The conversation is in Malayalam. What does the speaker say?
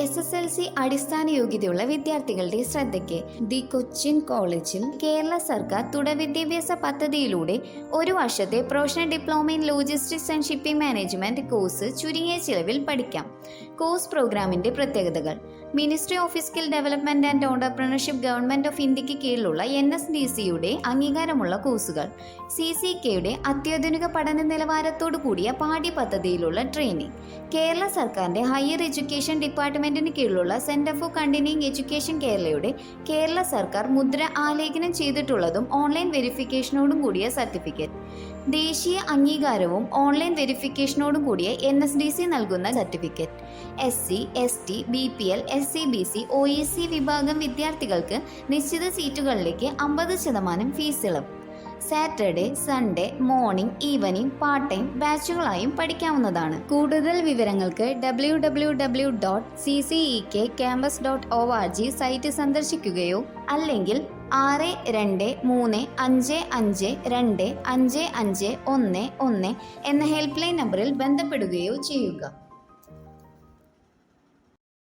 SSLC അടിസ്ഥാന യോഗ്യതയുള്ള വിദ്യാർത്ഥികളുടെ ശ്രദ്ധയ്ക്ക് ദി കൊച്ചിൻ കോളേജിൽ കേരള സർക്കാർ തുടർ വിദ്യാഭ്യാസ പദ്ധതിയിലൂടെ ഒരു വർഷത്തെ professional diploma in logistics and shipping management course ചുരുങ്ങിയ ചിലവിൽ പഠിക്കാം. കോഴ്സ് പ്രോഗ്രാമിന്റെ പ്രത്യേകതകൾ: ministry of skill development and entrepreneurship government of ഇന്ത്യക്ക് കീഴിലുള്ള NSDCയുടെ അംഗീകാരമുള്ള കോഴ്സുകൾ, CCKയുടെ അത്യാധുനിക പഠന നിലവാരത്തോടു കൂടിയ പാഠ്യപദ്ധതിയിലുള്ള ട്രെയിനിങ്, കേരള സർക്കാരിന്റെ ഹയർ എഡ്യൂക്കേഷൻ ഡിപ്പാർട്ട്മെന്റിന് കീഴിലുള്ള സെന്റർ ഫോർ കണ്ടിന്യൂയിങ് എഡ്യൂക്കേഷൻ കേരളയുടെ കേരള സർക്കാർ മുദ്ര ആലേഖനം ചെയ്തിട്ടുള്ളതും ഓൺലൈൻ വെരിഫിക്കേഷനോടും കൂടിയ സർട്ടിഫിക്കറ്റ്, ദേശീയ അംഗീകാരവും ഓൺലൈൻ വെരിഫിക്കേഷനോടും കൂടിയ NSDC നൽകുന്ന certificate. SC, ST, BPL, SCBC, OEC വിഭാഗം വിദ്യാർത്ഥികൾക്ക് നിശ്ചിത സീറ്റുകളിലേക്ക് 50% ഫീസ് ഇളവ്. Saturday, Sunday, morning, evening, part time ബാച്ചുകളായും പഠിക്കാവുന്നതാണ്. കൂടുതൽ വിവരങ്ങൾക്ക് www.ccekcampus.org സൈറ്റ് സന്ദർശിക്കുകയോ അല്ലെങ്കിൽ 6235552511 എന്ന ഹെൽപ്പ് ലൈൻ നമ്പറിൽ ബന്ധപ്പെടുകയോ ചെയ്യുക.